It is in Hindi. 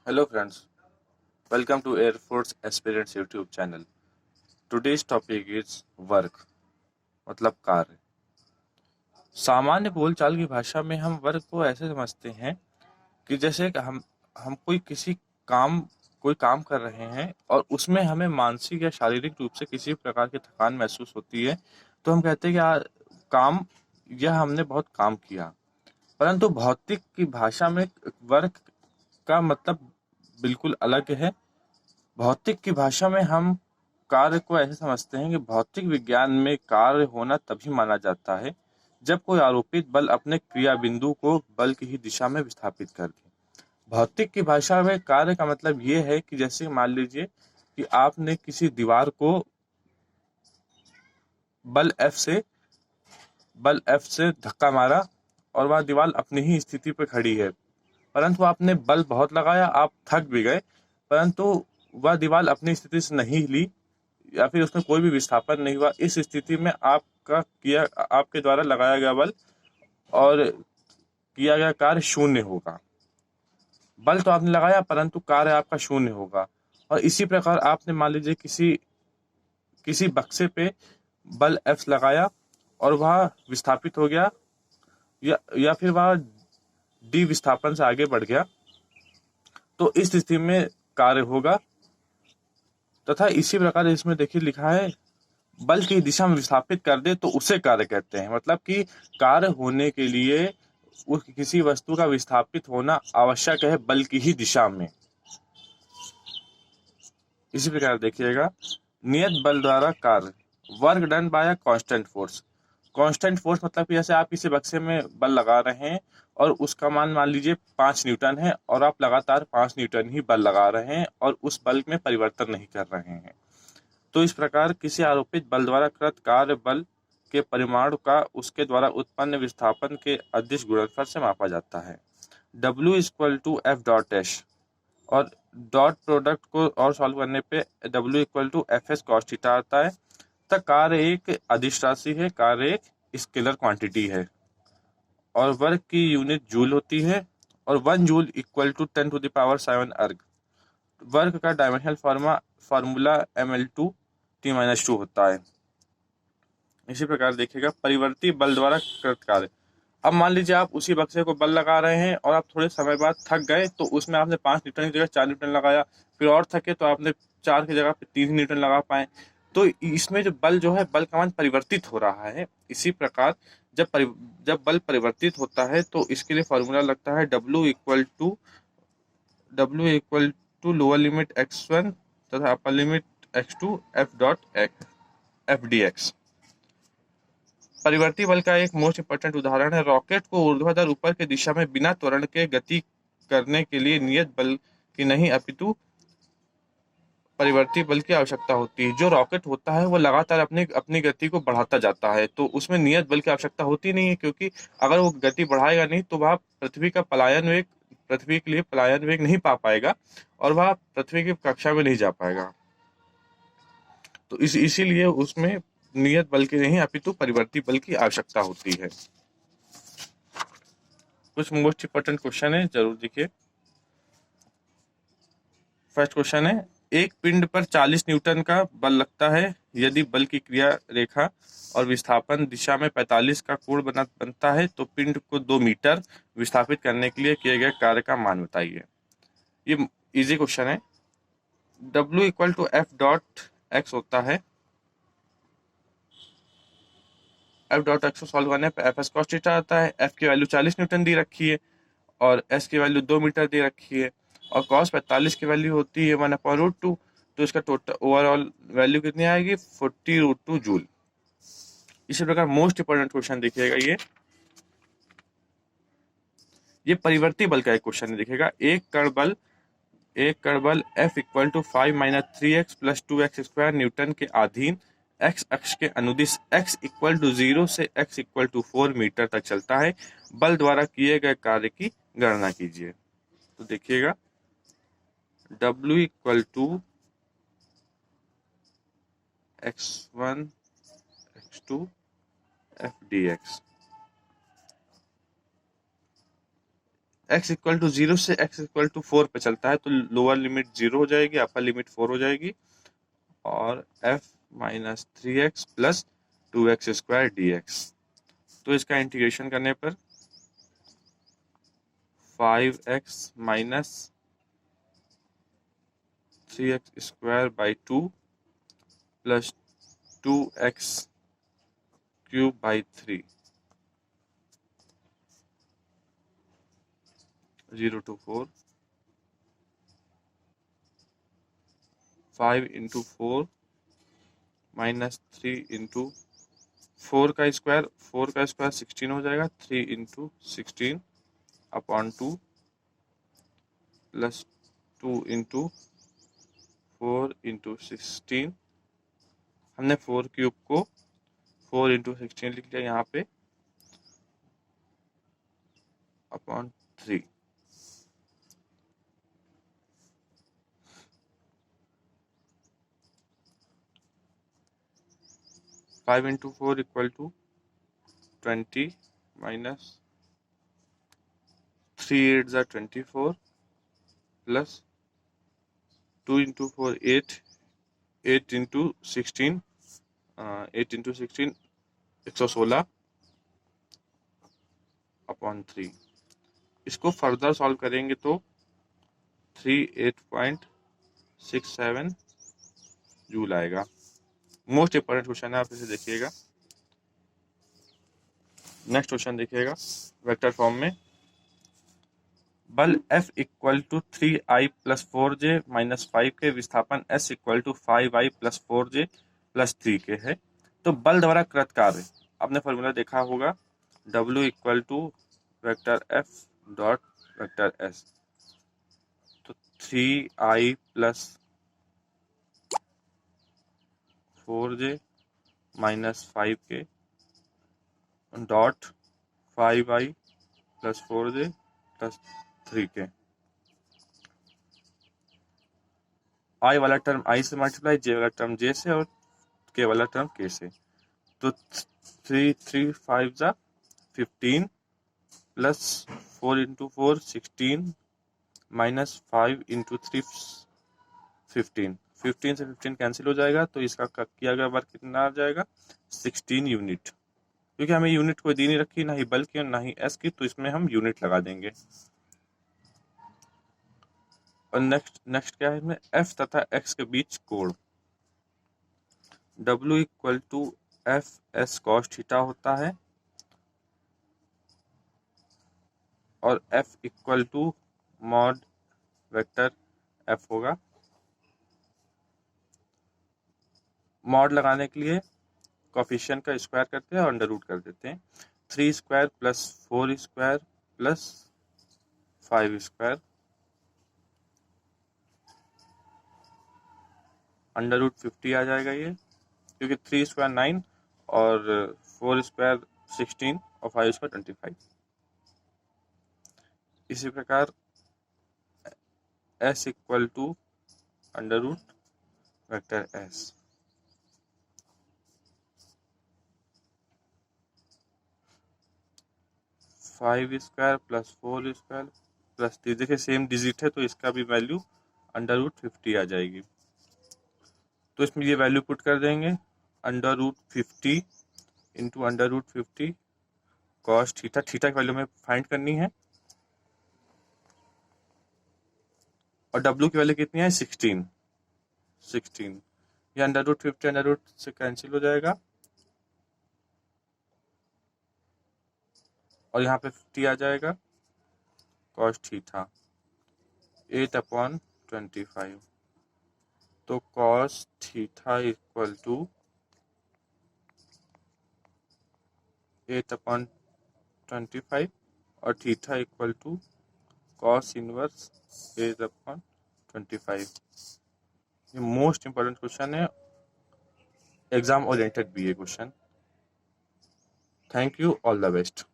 Hello friends, welcome to Air Force Aspirants YouTube channel. Today's topic is work मतलब कार्य। सामान्य बोलचाल की भाषा में हम वर्क को ऐसे समझते हैं कि जैसे कि हम काम कोई काम कर रहे हैं और उसमें हमें मानसिक या शारीरिक रूप से किसी प्रकार की थकान महसूस होती है, तो हम कहते हैं कि यार काम यह हमने बहुत काम किया। परंतु भौतिक की भाषा में वर्क का मतलब बिल्कुल अलग है। भौतिक की भाषा में हम कार्य को ऐसे समझते हैं कि भौतिक विज्ञान में कार्य होना तभी माना जाता है जब कोई आरोपित बल अपने क्रिया बिंदु को बल की ही दिशा में विस्थापित कर दे। भौतिक की भाषा में कार्य का मतलब ये है कि जैसे मान लीजिए कि आपने किसी दीवार को बल एफ से बल एफ से धक्का मारा और वह दीवार अपनी ही स्थिति पर खड़ी है, परंतु आपने बल बहुत लगाया, आप थक भी गए, परंतु वह दीवार अपनी स्थिति से नहीं हिली या फिर उसमें कोई भी विस्थापन नहीं हुआ। इस स्थिति में आपके द्वारा लगाया गया बल और किया गया कार्य शून्य होगा। बल तो आपने लगाया परंतु कार्य आपका शून्य होगा। और इसी प्रकार आपने मान लीजिए किसी किसी बक्से पे बल एफ लगाया और वह विस्थापित हो गया या फिर वह डी विस्थापन से आगे बढ़ गया, तो इस स्थिति में कार्य होगा। तथा इसी प्रकार इसमें देखिए लिखा है बल की दिशा में विस्थापित कर दे तो उसे कार्य कहते हैं। मतलब कि कार्य होने के लिए उस किसी वस्तु का विस्थापित होना आवश्यक है बल की ही दिशा में। इसी प्रकार देखिएगा नियत बल द्वारा कार्य, work done by a constant force. Constant force मतलब कि जैसे आप किसी बक्से में बल लगा रहे हैं और उसका मान लीजिए 5 न्यूटन है और आप लगातार 5 न्यूटन ही बल लगा रहे हैं और उस बल में परिवर्तन नहीं कर रहे हैं। तो इस प्रकार किसी आरोपित बल द्वारा कृत कार्य बल के परिमाण का उसके द्वारा उत्पन्न विस्थापन के अदिश गुणनफल से मापा जाता है। W equal to f dot h, और डॉट प्रोडक्ट को और सॉल्व करने पे W equal to f s cos theta आता है। तब कार्य एक अदिश राशि है, कार्य एक स्केलर क्वांटिटी है और वर्क की यूनिट जूल होती है और 1 जूल इक्वल टू 10⁻⁷ अर्ग। वर्क का डायमेंशनल फार्मूला ml2T-2 होता है। इसी प्रकार देखिएगा परिवर्ती बल द्वारा कृत कार्य। अब मान लीजिए आप उसी बक्से को बल लगा रहे हैं और आप थोड़े समय बाद थक गए, तो उसमें आपने 5 न्यूटन की जगह 4 न्यूटन लगाया, फिर और थके तो आपने 4 की जगह पे 3 न्यूटन लगा पाए। तो इसमें जो बल जो है बल का मान परिवर्तित हो रहा है। इसी प्रकार जब बल परिवर्तित होता है तो इसके लिए फॉर्मूला लगता है W equal to lower limit x1 तथा upper limit x2 f dot f d x. परिवर्ती बल का एक मोस्ट इंपोर्टेंट उदाहरण है रॉकेट को ऊर्ध्वाधर ऊपर की दिशा में बिना त्वरण के गति करने के लिए नियत बल की नहीं अपितु परिवर्ती बल की आवश्यकता होती है। जो रॉकेट होता है वो लगातार अपनी अपनी गति को बढ़ाता जाता है, तो उसमें नियत बल की आवश्यकता होती नहीं है, क्योंकि अगर वो गति बढ़ाएगा नहीं तो वह पृथ्वी के लिए पलायन वेग नहीं पा पाएगा और वह पृथ्वी की कक्षा में नहीं जा पाएगा। तो इसीलिए उसमें नियत बल की नहीं अपितु परिवर्ती बल की आवश्यकता होती है। कुछ मोस्ट इंपोर्टेंट क्वेश्चन है, जरूर देखिए। फर्स्ट क्वेश्चन है एक पिंड पर 40 न्यूटन का बल लगता है यदि बल की क्रिया रेखा और विस्थापन दिशा में 45 का कोण बनता है तो पिंड को 2 मीटर विस्थापित करने के लिए किए गए कार्य का मान बताइए। ये इजी क्वेश्चन है। W equal to f dot x होता है, एफ डॉट एक्स को सॉल्व करने पर एफ एस कॉस थीटा आता है। एफ की वैल्यू 40 न्यूटन दी रखी है और एस की वैल्यू 2 मीटर दे रखी है और कॉस 45 की वैल्यू होती है 1/√2। तो इसका टोटल ओवरऑल वैल्यू कितनी आएगी 40√2 जूल। इसी प्रकार मोस्ट इंपोर्टेंट क्वेश्चन देखिएगा, ये परिवर्ती बल का एक क्वेश्चन है। देखिएगा एक कण बल F equal to 5 - 3x + 2x² Newton के अधीन x अक्ष के अनुदिश x इक्वल टू 0 से x इक्वल टू 4 मीटर तक चलता है। बल द्वारा किए गए कार्य की गणना कीजिए। तो देखिएगा W equal to x1 x2 f dx। x equal to 0 से x इक्वल टू 4 पे चलता है, तो लोअर लिमिट 0 हो जाएगी, अपर लिमिट 4 हो जाएगी, और f minus 3x plus 2x square dx। तो इसका इंटीग्रेशन करने पर 5x minus 3x square by 2 plus 2x cube by 3, 0 to 4, 5 into 4 minus 3 into 4 का स्क्वायर, 16 हो जाएगा, 3 into 16 upon 2 plus 2 into 4 into 16, हमने 4 क्यूब को 4 इंटू 16 लिख लिया यहाँ पे, upon 3। Five into 4 equal to 20 minus 3 8 ज़ा 24 plus 2 into 4 8, 8 into 16, 8 into 16 116 upon 3। इसको फर्दर सॉल्व करेंगे तो 38.67 जूल आएगा। मोस्ट इंपॉर्टेंट क्वेश्चन है, आप इसे देखिएगा। नेक्स्ट क्वेश्चन देखिएगा वेक्टर फॉर्म में। बल F equal to 3i plus 4j minus 5 के विस्थापन S equal to 5i plus 4j plus 3 के है। तो बल द्वारा कृत कार्य, आपने फॉर्मूला देखा होगा, W equal to vector F dot vector S। तो 3i प्लस 4j माइनस 5 के dot 5i plus 4j plus 3 के। i वाला टर्म i से मल्टीप्लाई, j वाला टर्म j से, और k वाला टर्म k से। तो 3 3 5 ज़ा 15 प्लस 4 इंटू 4 16 माइनस 5 इंटू 3 15, 15 से 15 कैंसिल हो जाएगा, तो इसका किया गया वर्क कितना आ जाएगा, 16 यूनिट। क्योंकि हमें यूनिट कोई दी नहीं रखी, ना ही बल की और ना ही एस की, तो इसमें हम यूनिट लगा देंगे। और नेक्स्ट क्या है इसमें, एफ तथा एक्स के बीच कोण, W equal to f s cos theta होता है, और F equal to mod vector F होगा। मॉड लगाने के लिए कोफिशिएंट का स्क्वायर करते हैं और अंडर रूट कर देते हैं। 3 square plus 4 square plus 5 square, under root 50 आ जाएगा ये, क्योंकि 3 स्क्वायर 9 और 4 स्क्वायर 16 और 5 स्क्वायर 25। इसी प्रकार S equal to under root vector S। Five square plus 4 square plus 3, देखिए सेम डिजिट है तो इसका भी वैल्यू अंडर रूट 50 आ जाएगी। तो इसमें ये वैल्यू पुट कर देंगे, under root 50 into under root 50 cos theta, theta की वैल्यू में फाइंड करनी है, और W की वैल्यू कितनी है, 16। ये अंडर रूट 50 अंडर रूट से कैंसिल हो जाएगा, और यहाँ पे 50 आ जाएगा, कॉस थीटा 8/25। तो कॉस थीटा इक्वल टू 8/25 और theta equal to cos inverse 8/25। ये मोस्ट इंपॉर्टेंट क्वेश्चन है, एग्जाम ओरिएंटेड भी है question. Thank you, all the best.